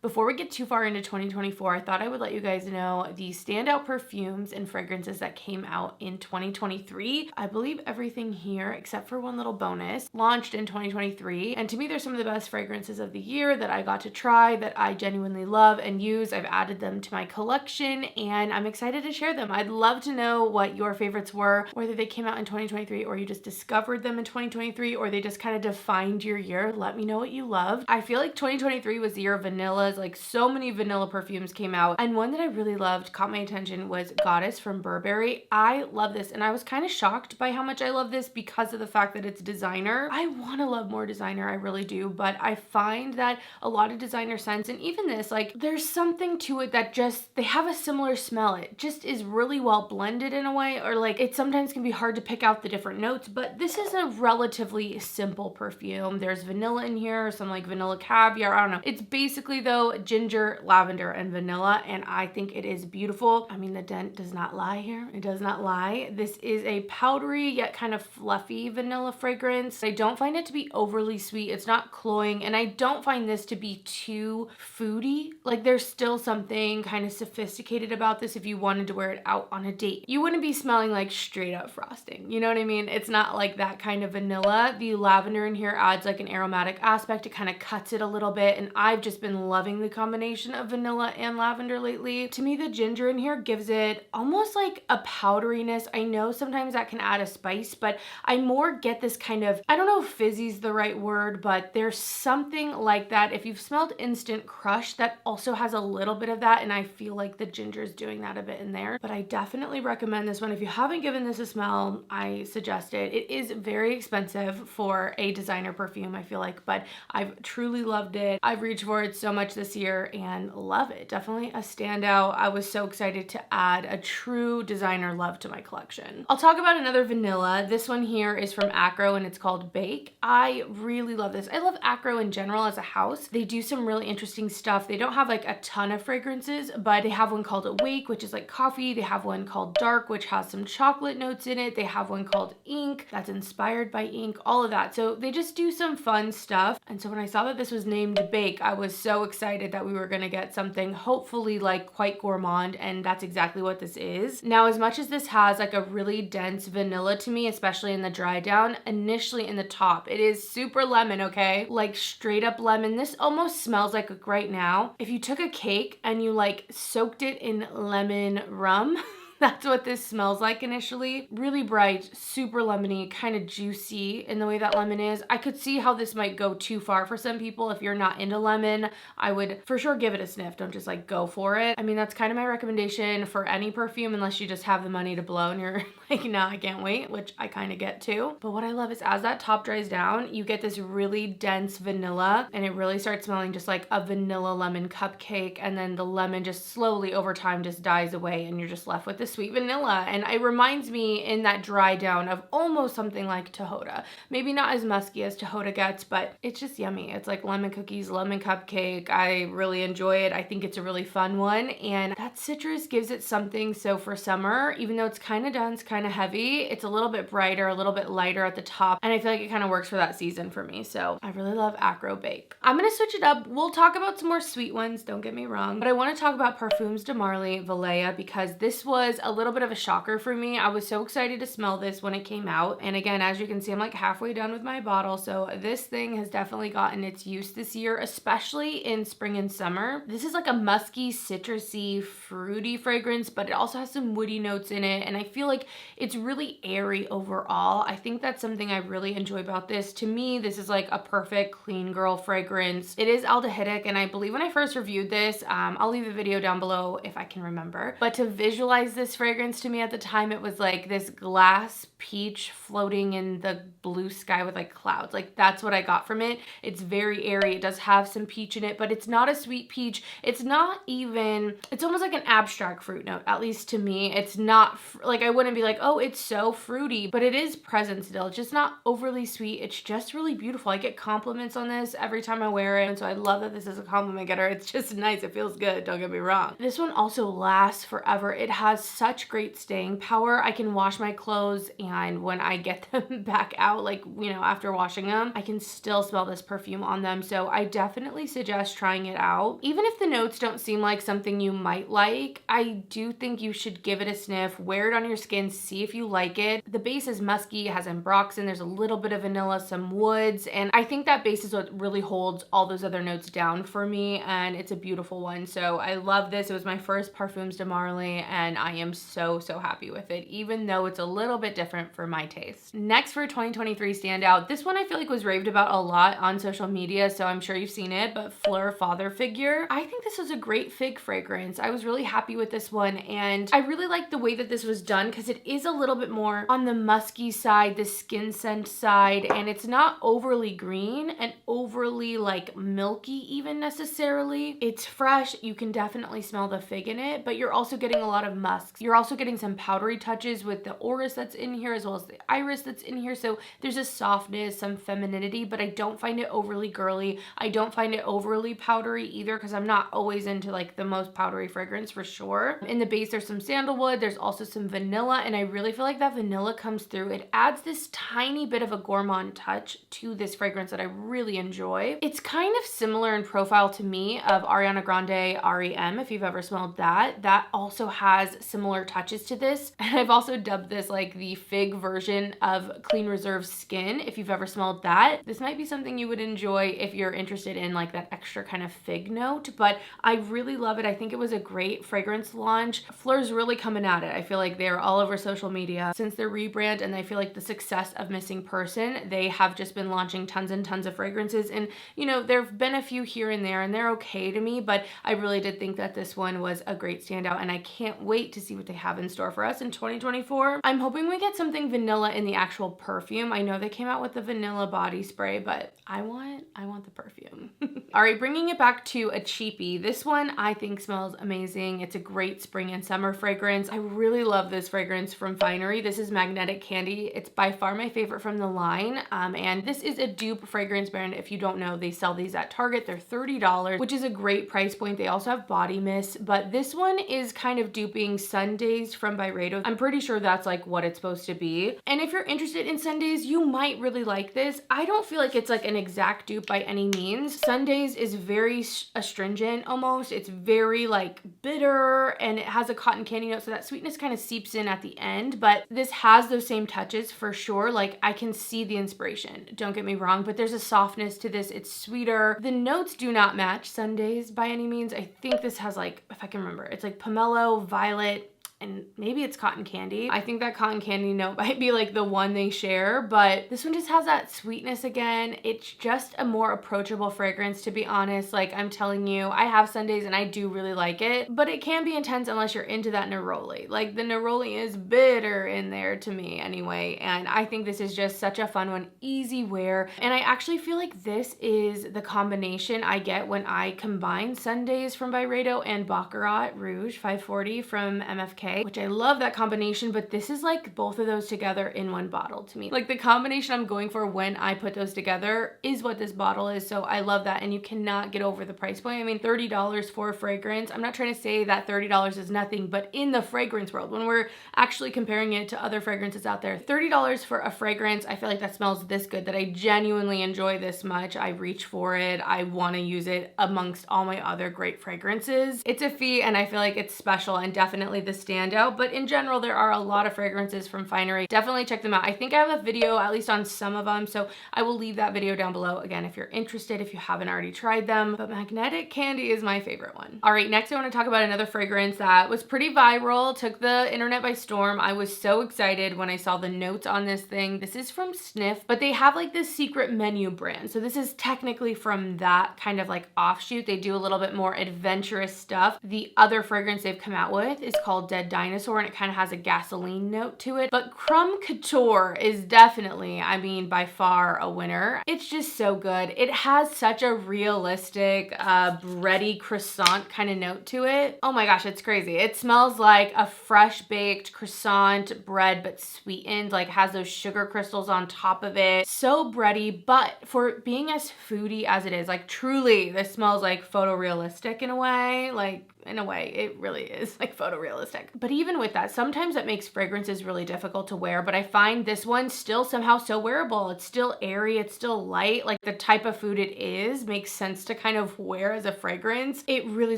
Before we get too far into 2024, I thought I would let you guys know the standout perfumes and fragrances that came out in 2023. I believe everything here, except for one little bonus, launched in 2023. And to me, they're some of the best fragrances of the year that I got to try, that I genuinely love and use. I've added them to my collection and I'm excited to share them. I'd love to know what your favorites were, whether they came out in 2023 or you just discovered them in 2023 or they just kind of defined your year. Let me know what you loved. I feel like 2023 was the year of vanillas. Like, so many vanilla perfumes came out, and one that I really loved, caught my attention, was Goddess from Burberry. I love this, and I was kind of shocked by how much I love this because of the fact that it's designer. I want to love more designer, I really do, but I find that a lot of designer scents, and even this, like, there's something to it that just, they have a similar smell. It just is really well blended in a way, or like, it sometimes can be hard to pick out the different notes, but this is a relatively simple perfume. There's vanilla in here, some like vanilla caviar, I don't know. It's basically though ginger, lavender, and vanilla, and I think it is beautiful. I mean, the dent does not lie here. It does not lie. This is a powdery yet kind of fluffy vanilla fragrance. I don't find it to be overly sweet. It's not cloying, and I don't find this to be too foodie. Like, there's still something kind of sophisticated about this if you wanted to wear it out on a date. You wouldn't be smelling like straight up frosting. You know what I mean? It's not like that kind of vanilla. The lavender in here adds like an aromatic aspect. It kind of cuts it a little bit, and I've just been loving the combination of vanilla and lavender lately. To me, the ginger in here gives it almost like a powderiness. I know sometimes that can add a spice, but I more get this kind of, I don't know if fizzy's the right word, but there's something like that. If you've smelled Instant Crush, that also has a little bit of that, and I feel like the ginger is doing that a bit in there. But I definitely recommend this one. If you haven't given this a smell, I suggest it. It is very expensive for a designer perfume, I feel like, but I've truly loved it. I've reached for it so much this year and love it. Definitely a standout. I was so excited to add a true designer love to my collection. I'll talk about another vanilla. This one here is from Akro and it's called Bake. I really love this. I love Akro in general as a house. They do some really interesting stuff. They don't have like a ton of fragrances, but they have one called Awake, which is like coffee. They have one called Dark, which has some chocolate notes in it. They have one called Ink that's inspired by ink, all of that. So they just do some fun stuff. And so when I saw that this was named Bake, I was so excited that we were gonna get something hopefully like quite gourmand, and that's exactly what this is. Now, as much as this has like a really dense vanilla to me, especially in the dry down, initially in the top, it is super lemon, okay? Like straight up lemon. This almost smells like right now, if you took a cake and you like soaked it in lemon rum, that's what this smells like initially. Really bright, super lemony, kind of juicy in the way that lemon is. I could see how this might go too far for some people. If you're not into lemon, I would for sure give it a sniff. Don't just like go for it. I mean, that's kind of my recommendation for any perfume, unless you just have the money to blow and you're like, nah, I can't wait, which I kind of get too. But what I love is as that top dries down, you get this really dense vanilla, and it really starts smelling just like a vanilla lemon cupcake. And then the lemon just slowly over time just dies away, and you're just left with this sweet vanilla. And it reminds me in that dry down of almost something like Tahota. Maybe not as musky as Tahota gets, but it's just yummy. It's like lemon cookies, lemon cupcake. I really enjoy it. I think it's a really fun one, and that citrus gives it something. So for summer, even though it's kind of dense, kind of heavy, it's a little bit brighter, a little bit lighter at the top, and I feel like it kind of works for that season for me. So I really love Akro Bake. I'm gonna switch it up. We'll talk about some more sweet ones, don't get me wrong, but I want to talk about Parfums de Marly Valaya, because this was a little bit of a shocker for me. I was so excited to smell this when it came out, and again, as you can see, I'm like halfway done with my bottle, so this thing has definitely gotten its use this year, especially in spring and summer. This is like a musky, citrusy, fruity fragrance, but it also has some woody notes in it, and I feel like it's really airy overall. I think that's something I really enjoy about this. To me, this is like a perfect clean girl fragrance. It is aldehydic, and I believe when I first reviewed this, I'll leave the video down below if I can remember, but to visualize this fragrance to me at the time, it was like this glass peach floating in the blue sky with like clouds. Like, that's what I got from it. It's very airy. It does have some peach in it, but it's not a sweet peach. It's not even, it's almost like an abstract fruit note, at least to me. It's not like, I wouldn't be like, oh, it's so fruity, but it is present still. It's just not overly sweet. It's just really beautiful. I get compliments on this every time I wear it, and so I love that this is a compliment getter. It's just nice. It feels good. Don't get me wrong. This one also lasts forever. It has such great staying power. I can wash my clothes, and when I get them back out, like, you know, after washing them, I can still smell this perfume on them. So I definitely suggest trying it out. Even if the notes don't seem like something you might like, I do think you should give it a sniff, wear it on your skin, see if you like it. The base is musky, it has ambroxan, there's a little bit of vanilla, some woods, and I think that base is what really holds all those other notes down for me, and it's a beautiful one. So I love this. It was my first Parfums de Marly, and I am so happy with it, even though it's a little bit different for my taste. Next for 2023 standout, this one I feel like was raved about a lot on social media, so I'm sure you've seen it, but Phlur Father Figure. I think this was a great fig fragrance. I was really happy with this one, and I really like the way that this was done because it is a little bit more on the musky side, the skin scent side, and it's not overly green and overly like milky even necessarily. It's fresh. You can definitely smell the fig in it, but you're also getting a lot of musks. You're also getting some powdery touches with the orris that's in here as well as the iris that's in here. So there's a softness, some femininity, but I don't find it overly girly. I don't find it overly powdery either because I'm not always into like the most powdery fragrance for sure. In the base, there's some sandalwood. There's also some vanilla, and I really feel like that vanilla comes through. It adds this tiny bit of a gourmand touch to this fragrance that I really enjoy. It's kind of similar in profile to me of Ariana Grande REM, if you've ever smelled that. That also has similar touches to this. And I've also dubbed this like the fig version of Clean Reserve Skin, if you've ever smelled that. This might be something you would enjoy if you're interested in like that extra kind of fig note, but I really love it. I think it was a great fragrance launch. Phlur's really coming at it. I feel like they're all over social media since their rebrand, and I feel like the success of Missing Person, they have just been launching tons and tons of fragrances, and you know, there've been a few here and there and they're okay to me, but I really did think that this one was a great standout, and I can't wait to see what they have in store for us in 2024. I'm hoping we get something vanilla in the actual perfume. I know they came out with the vanilla body spray, but I want the perfume. All right, bringing it back to a cheapie. This one I think smells amazing. It's a great spring and summer fragrance. I really love this fragrance from Finery. This is Magnetic Candy. It's by far my favorite from the line, and this is a dupe fragrance brand. If you don't know, they sell these at Target. They're $30, which is a great price point. They also have body mist, but this one is kind of duping Sundays from Byredo. I'm pretty sure that's like what it's supposed to be. And if you're interested in Sundays, you might really like this. I don't feel like it's like an exact dupe by any means. Sundays is very astringent almost. It's very like bitter, and it has a cotton candy note, so that sweetness kind of seeps in at the end, but this has those same touches for sure. Like I can see the inspiration, don't get me wrong, but there's a softness to this. It's sweeter. The notes do not match Sundays by any means. I think this has like, if I can remember, it's like pomelo, violet, and maybe it's cotton candy. I think that cotton candy note might be like the one they share, but this one just has that sweetness again. It's just a more approachable fragrance, to be honest. Like I'm telling you, I have Sundays and I do really like it, but it can be intense unless you're into that neroli. Like the neroli is bitter in there to me anyway, and I think this is just such a fun one, easy wear, and I actually feel like this is the combination I get when I combine Sundays from Byredo and Baccarat Rouge 540 from MFK, which I love that combination, but this is like both of those together in one bottle to me. Like the combination I'm going for when I put those together is what this bottle is, so I love that, and you cannot get over the price point. I mean, $30 for a fragrance. I'm not trying to say that $30 is nothing, but in the fragrance world, when we're actually comparing it to other fragrances out there, $30 for a fragrance, I feel like that smells this good, that I genuinely enjoy this much. I reach for it. I want to use it amongst all my other great fragrances. It's a fee, and I feel like it's special and definitely the standout, but in general, there are a lot of fragrances from Finery. Definitely check them out. I think I have a video at least on some of them, so I will leave that video down below again if you're interested, if you haven't already tried them, but Magnetic Candy is my favorite one. All right, next I want to talk about another fragrance that was pretty viral, took the internet by storm. I was so excited when I saw the notes on this thing. This is from Snif, but they have like this secret menu brand, so this is technically from that kind of like offshoot. They do a little bit more adventurous stuff. The other fragrance they've come out with is called Dead Dinosaur, and it kind of has a gasoline note to it, but Crumb Couture is definitely, I mean, by far a winner. It's just so good. It has such a realistic bready croissant kind of note to it. Oh my gosh, it's crazy. It smells like a fresh baked croissant bread, but sweetened, like has those sugar crystals on top of it. So bready, but for being as foodie as it is, like truly this smells like photorealistic in a way. Like in a way, it really is like photorealistic. But even with that, sometimes that makes fragrances really difficult to wear, but I find this one still somehow so wearable. It's still airy, it's still light. Like the type of food it is makes sense to kind of wear as a fragrance. It really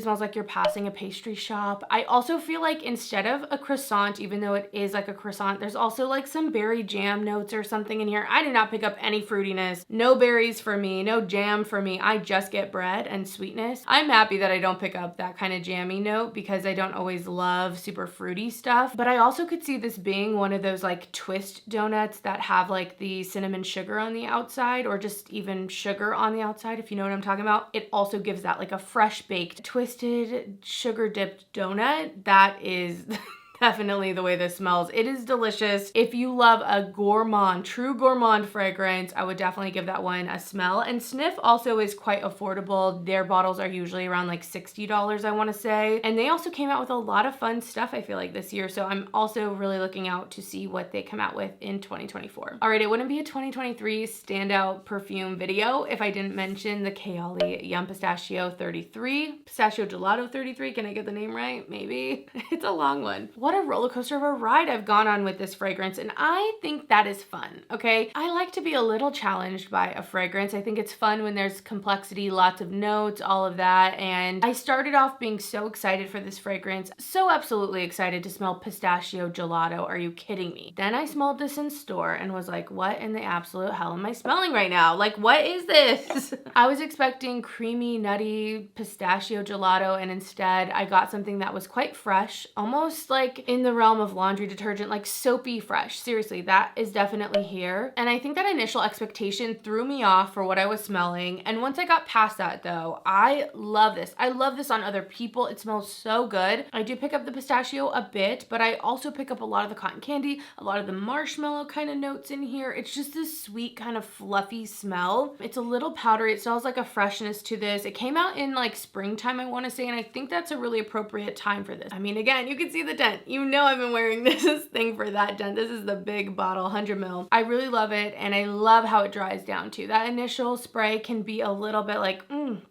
smells like you're passing a pastry shop. I also feel like instead of a croissant, even though it is like a croissant, there's also like some berry jam notes or something in here. I did not pick up any fruitiness. No berries for me, no jam for me. I just get bread and sweetness. I'm happy that I don't pick up that kind of jammy note because I don't always love super fruity stuff. But I also could see this being one of those like twist donuts that have like the cinnamon sugar on the outside, or just even sugar on the outside, if you know what I'm talking about. It also gives that like a fresh baked twisted sugar dipped donut. That is definitely the way this smells. It is delicious. If you love a gourmand, true gourmand fragrance, I would definitely give that one a smell. And Snif also is quite affordable. Their bottles are usually around like $60, I want to say. And they also came out with a lot of fun stuff, I feel like, this year. So I'm also really looking out to see what they come out with in 2024. All right, it wouldn't be a 2023 standout perfume video if I didn't mention the Kayali Yum Pistachio 33. Pistachio Gelato 33. Can I get the name right? Maybe. It's a long one. What a roller coaster of a ride I've gone on with this fragrance, and I think that is fun, okay? I like to be a little challenged by a fragrance. I think it's fun when there's complexity, lots of notes, all of that, and I started off being so excited for this fragrance, so absolutely excited to smell Pistachio Gelato. Are you kidding me? Then I smelled this in store and was like, what in the absolute hell am I smelling right now? Like, what is this? I was expecting creamy, nutty Pistachio Gelato, and instead I got something that was quite fresh, almost like in the realm of laundry detergent, like soapy fresh. Seriously, that is definitely here. And I think that initial expectation threw me off for what I was smelling. And once I got past that though, I love this. I love this on other people. It smells so good. I do pick up the pistachio a bit, but I also pick up a lot of the cotton candy, a lot of the marshmallow kind of notes in here. It's just this sweet kind of fluffy smell. It's a little powdery. It still has like a freshness to this. It came out in like springtime, I want to say, and I think that's a really appropriate time for this. I mean, again, you can see the dent. You know I've been wearing this thing for that dent. This is the big bottle, 100 ml. I really love it, and I love how it dries down too. That initial spray can be a little bit like,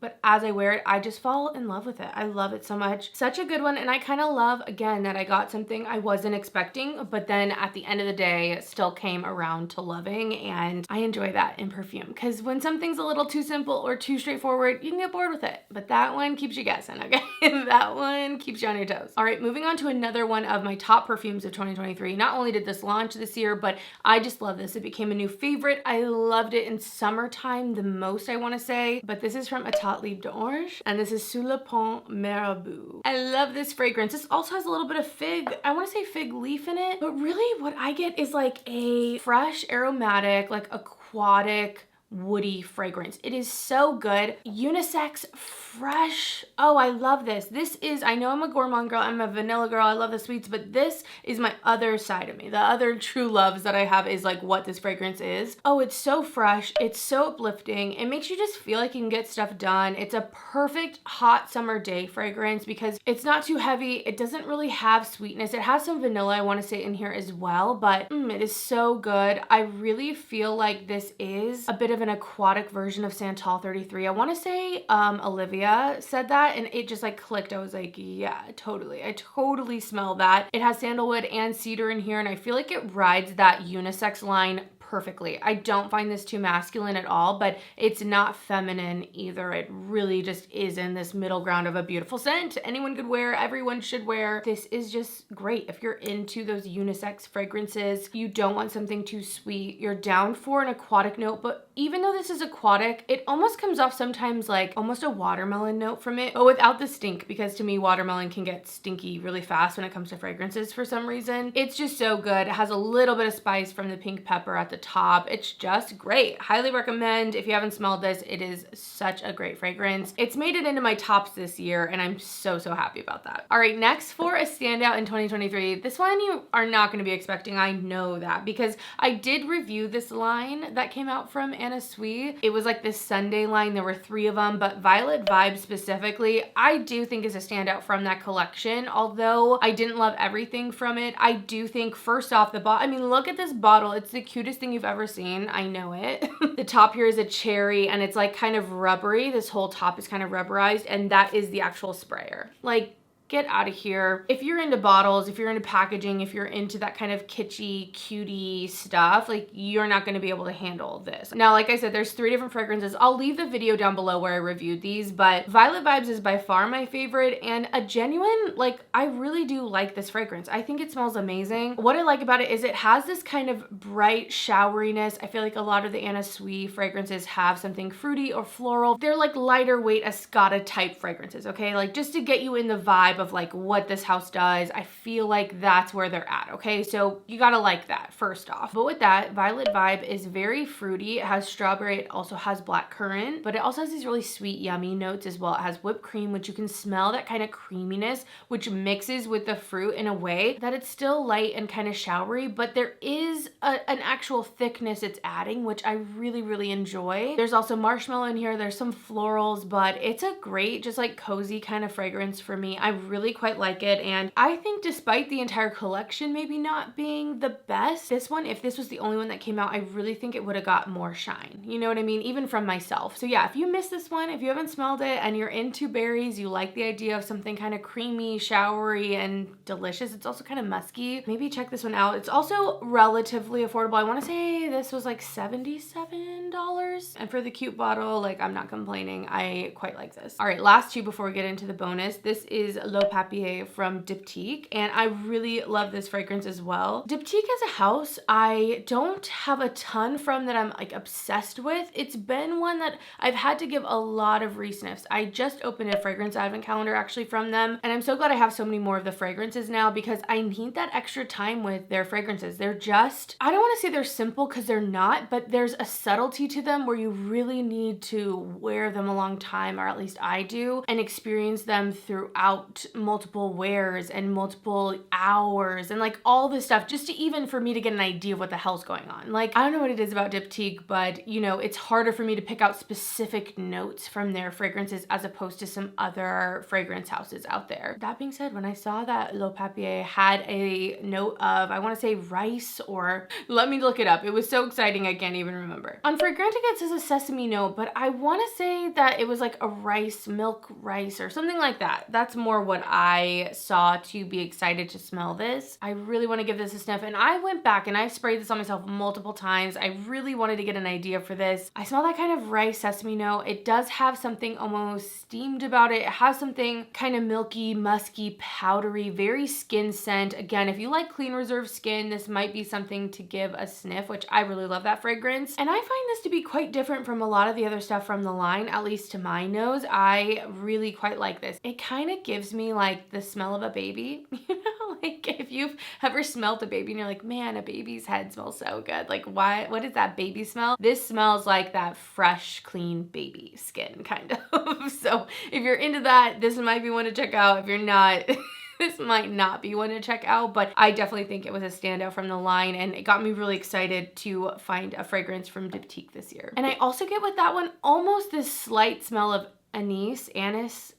but as I wear it, I just fall in love with it. I love it so much. Such a good one, and I kind of love, again, that I got something I wasn't expecting, but then at the end of the day, still came around to loving, and I enjoy that in perfume, because when something's a little too simple or too straightforward, you can get bored with it, but that one keeps you guessing, okay? That one keeps you on your toes. All right, moving on to another one of my top perfumes of 2023. Not only did this launch this year, but I just love this. It became a new favorite. I loved it in summertime the most, I want to say, but this is from Etat Libre d'Orange, and this is Sous le Pont Mirabeau. I love this fragrance. This also has a little bit of fig, I want to say fig leaf in it, but really what I get is like a fresh, aromatic, like aquatic, woody fragrance. It is so good. Unisex, fresh. Oh, I love this. This is, I know I'm a gourmand girl, I'm a vanilla girl, I love the sweets, but this is my other side of me. The other true loves that I have is like what this fragrance is. Oh, it's so fresh. It's so uplifting. It makes you just feel like you can get stuff done. It's a perfect hot summer day fragrance because it's not too heavy. It doesn't really have sweetness. It has some vanilla, I want to say, in here as well, but it is so good. I really feel like this is a bit of an aquatic version of Santal 33. I want to say Olivia said that, and it just like clicked. I was like, yeah, totally. I totally smell that. It has sandalwood and cedar in here, and I feel like it rides that unisex line perfectly. I don't find this too masculine at all, but it's not feminine either. It really just is in this middle ground of a beautiful scent. Anyone could wear, everyone should wear. This is just great. If you're into those unisex fragrances, you don't want something too sweet, you're down for an aquatic note, but even though this is aquatic, it almost comes off sometimes like almost a watermelon note from it, but without the stink, because to me, watermelon can get stinky really fast when it comes to fragrances for some reason. It's just so good. It has a little bit of spice from the pink pepper at the top. It's just great. Highly recommend. If you haven't smelled this, it is such a great fragrance. It's made it into my tops this year, and I'm so happy about that. All right, next for a standout in 2023. This one you are not going to be expecting. I know that because I did review this line that came out from Anna Sui. It was like this Sunday line. There were 3 of them, but Violet Vibe specifically, I do think is a standout from that collection. Although I didn't love everything from it, I do think first off the bottle, I mean, look at this bottle. It's the cutest thing you've ever seen. I know it. The top here is a cherry, and it's like kind of rubbery. This whole top is kind of rubberized, and that is the actual sprayer. Like, get out of here. If you're into bottles, if you're into packaging, if you're into that kind of kitschy, cutie stuff, like you're not gonna be able to handle this. Now, like I said, there's 3 different fragrances. I'll leave the video down below where I reviewed these, but Violet Vibes is by far my favorite, and a genuine, like, I really do like this fragrance. I think it smells amazing. What I like about it is it has this kind of bright showeriness. I feel like a lot of the Anna Sui fragrances have something fruity or floral. They're like lighter weight Escada type fragrances, okay? Like just to get you in the vibe of like what this house does. I feel like that's where they're at, okay? So you gotta like that first off. But with that, Violet Vibe is very fruity. It has strawberry, it also has black currant, but it also has these really sweet, yummy notes as well. It has whipped cream, which you can smell that kind of creaminess, which mixes with the fruit in a way that it's still light and kind of showery, but there is an actual thickness it's adding, which I really, really enjoy. There's also marshmallow in here. There's some florals, but it's a great, just like cozy kind of fragrance for me. I really quite like it. And I think despite the entire collection maybe not being the best, this one, if this was the only one that came out, I really think it would have got more shine. You know what I mean? Even from myself. So yeah, if you missed this one, if you haven't smelled it and you're into berries, you like the idea of something kind of creamy, showery, and delicious. It's also kind of musky. Maybe check this one out. It's also relatively affordable. I want to say this was like $77. And for the cute bottle, like I'm not complaining. I quite like this. All right, last 2 before we get into the bonus. This is Le Papier from Diptyque, and I really love this fragrance as well. Diptyque as a house, I don't have a ton from that I'm like obsessed with. It's been one that I've had to give a lot of resniffs. I just opened a fragrance advent calendar actually from them, and I'm so glad I have so many more of the fragrances now because I need that extra time with their fragrances. They're just, I don't want to say they're simple because they're not, but there's a subtlety to them where you really need to wear them a long time, or at least I do, and experience them throughout multiple wears and multiple hours and like all this stuff just to even for me to get an idea of what the hell's going on. Like, I don't know what it is about Diptyque, but you know, it's harder for me to pick out specific notes from their fragrances as opposed to some other fragrance houses out there. That being said, when I saw that Le Papier had a note of, I want to say rice, or let me look it up. It was so exciting I can't even remember. On Fragrantica it says a sesame note, but I want to say that it was like a rice, milk rice or something like that. That's more what I saw to be excited to smell this. I really want to give this a sniff, and I went back and I sprayed this on myself multiple times. I really wanted to get an idea for this. I smell that kind of rice sesame note. It does have something almost steamed about it. It has something kind of milky, musky, powdery, very skin scent. Again, if you like clean reserve skin, this might be something to give a sniff, which I really love that fragrance. And I find this to be quite different from a lot of the other stuff from the line, at least to my nose. I really quite like this. It kind of gives me like the smell of a baby, you know, like if you've ever smelled a baby and you're like, man, a baby's head smells so good. Like what is that baby smell? This smells like that fresh, clean baby skin kind of. So if you're into that, this might be one to check out. If you're not, this might not be one to check out, but I definitely think it was a standout from the line, and it got me really excited to find a fragrance from Diptyque this year. And I also get with that one almost this slight smell of anise,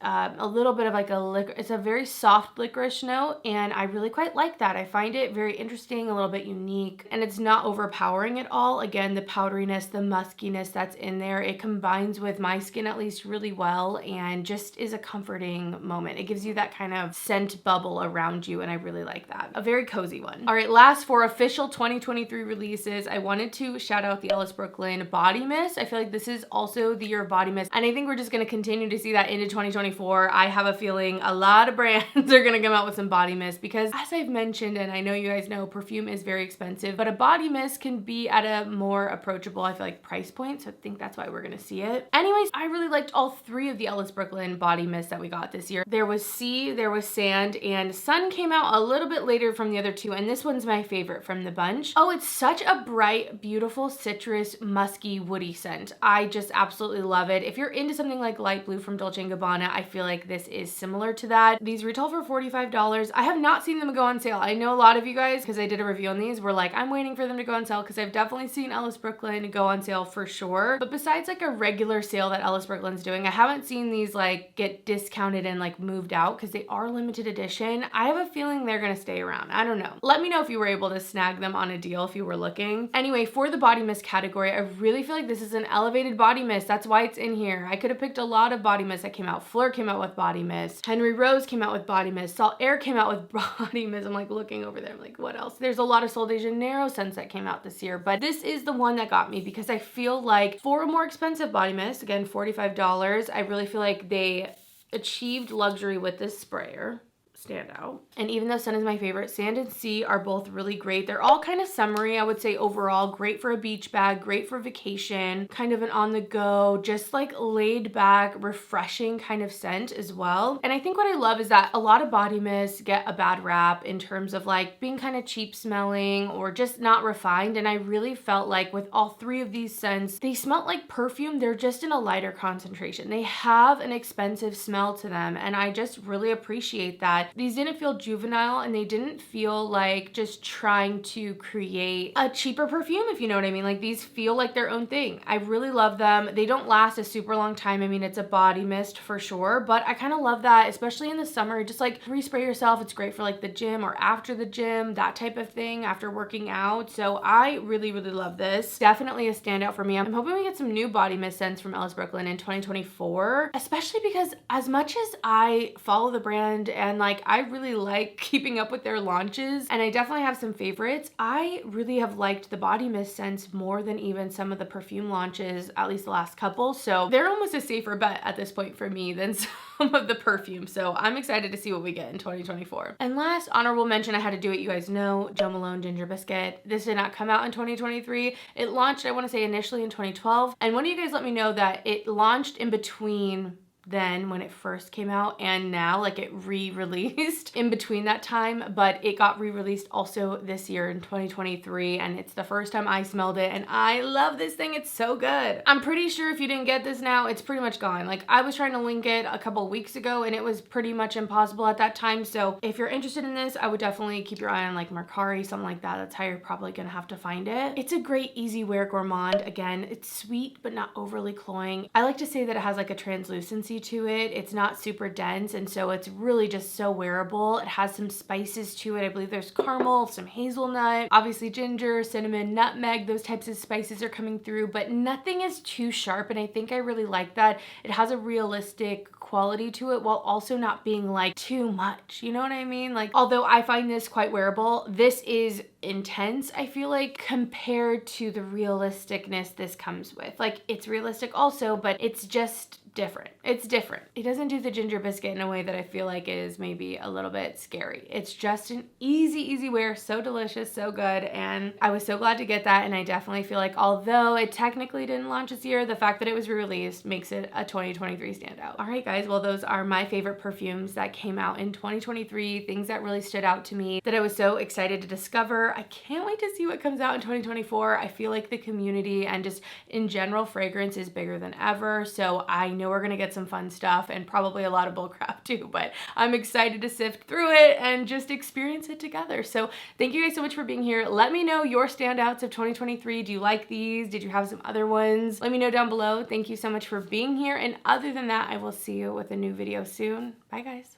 a little bit of like a liquor. It's a very soft licorice note, and I really quite like that. I find it very interesting, a little bit unique, and it's not overpowering at all. Again, the powderiness, the muskiness that's in there, it combines with my skin at least really well, and just is a comforting moment. It gives you that kind of scent bubble around you, and I really like that. A very cozy one. All right, last for official 2023 releases, I wanted to shout out the Ellis Brooklyn Body Mist. I feel like this is also the year of Body Mist, and I think we're just gonna continue to see that into 2024. I have a feeling a lot of brands are gonna come out with some body mist because, as I've mentioned, and I know you guys know, perfume is very expensive, but a body mist can be at a more approachable, I feel like, price point. So I think that's why we're gonna see it. Anyways, I really liked all 3 of the Ellis Brooklyn body mist that we got this year. There was Sea, there was Sand, and Sun came out a little bit later from the other 2, and this one's my favorite from the bunch. Oh, it's such a bright, beautiful, citrus, musky, woody scent. I just absolutely love it. If you're into something like Light Blue from Dolce & Gabbana, I feel like this is similar to that. These retail for $45. I have not seen them go on sale. I know a lot of you guys, because I did a review on these, were like, I'm waiting for them to go on sale, because I've definitely seen Ellis Brooklyn go on sale for sure. But besides like a regular sale that Ellis Brooklyn's doing, I haven't seen these like get discounted and like moved out because they are limited edition. I have a feeling they're gonna stay around. I don't know. Let me know if you were able to snag them on a deal if you were looking. Anyway, for the body mist category, I really feel like this is an elevated body mist. That's why it's in here. I could have picked a lot lot of body mist that came out. Phlur came out with body mist. Henry Rose came out with body mist. Salt Air came out with body mist. I'm like looking over there. I'm like, what else? There's a lot of Sol de Janeiro scents that came out this year, but this is the one that got me because I feel like for a more expensive body mist, again, $45, I really feel like they achieved luxury with this sprayer. Stand out. And even though Sun is my favorite, Sand and Sea are both really great. They're all kind of summery, I would say overall. Great for a beach bag, great for vacation, kind of an on the go, just like laid back, refreshing kind of scent as well. And I think what I love is that a lot of body mists get a bad rap in terms of like being kind of cheap smelling or just not refined. And I really felt like with all three of these scents, they smelled like perfume. They're just in a lighter concentration. They have an expensive smell to them. And I just really appreciate that. These didn't feel juvenile and they didn't feel like just trying to create a cheaper perfume, if you know what I mean. Like these feel like their own thing. I really love them. They don't last a super long time. I mean, it's a body mist for sure, but I kind of love that, especially in the summer. Just like respray yourself. It's great for like the gym or after the gym, that type of thing, after working out. So I really, really love this. Definitely a standout for me. I'm hoping we get some new body mist scents from Ellis Brooklyn in 2024, especially because as much as I follow the brand and like I really like keeping up with their launches, and I definitely have some favorites, I really have liked the body mist scents more than even some of the perfume launches, at least the last couple. So they're almost a safer bet at this point for me than some of the perfume. So I'm excited to see what we get in 2024. And last honorable mention, I had to do it. You guys know Jo Malone Ginger Biscuit. This did not come out in 2023. It launched, I want to say initially in 2012. And one of you guys let me know that it launched in between then when it first came out and now, like it re-released in between that time, but it got re-released also this year in 2023, and it's the first time I smelled it and I love this thing. It's so good. I'm pretty sure if you didn't get this now, it's pretty much gone. Like I was trying to link it a couple weeks ago and it was pretty much impossible at that time. So if you're interested in this, I would definitely keep your eye on like Mercari, something like that. That's how you're probably gonna have to find it. It's a great easy wear gourmand. Again, it's sweet but not overly cloying. I like to say that it has like a translucency to it. It's not super dense, and so it's really just so wearable. It has some spices to it. I believe there's caramel, some hazelnut, obviously ginger, cinnamon, nutmeg. Those types of spices are coming through, but nothing is too sharp, and I think I really like that. It has a realistic quality to it while also not being like too much. You know what I mean? Like, although I find this quite wearable, this is intense, I feel like, compared to the realisticness this comes with. Like, it's realistic also, but it's just different. It's different. It doesn't do the ginger biscuit in a way that I feel like is maybe a little bit scary. It's just an easy wear, so delicious, so good, and I was so glad to get that. And I definitely feel like although it technically didn't launch this year, the fact that it was re-released makes it a 2023 standout. All right, guys, well, those are my favorite perfumes that came out in 2023, things that really stood out to me that I was so excited to discover. I can't wait to see what comes out in 2024. I feel like the community and just in general fragrance is bigger than ever, so I know we're gonna get some fun stuff and probably a lot of bullcrap too, but I'm excited to sift through it and just experience it together. So thank you guys so much for being here. Let me know your standouts of 2023. Do you like these? Did you have some other ones? Let me know down below. Thank you so much for being here, and other than that, I will see you with a new video soon. Bye guys.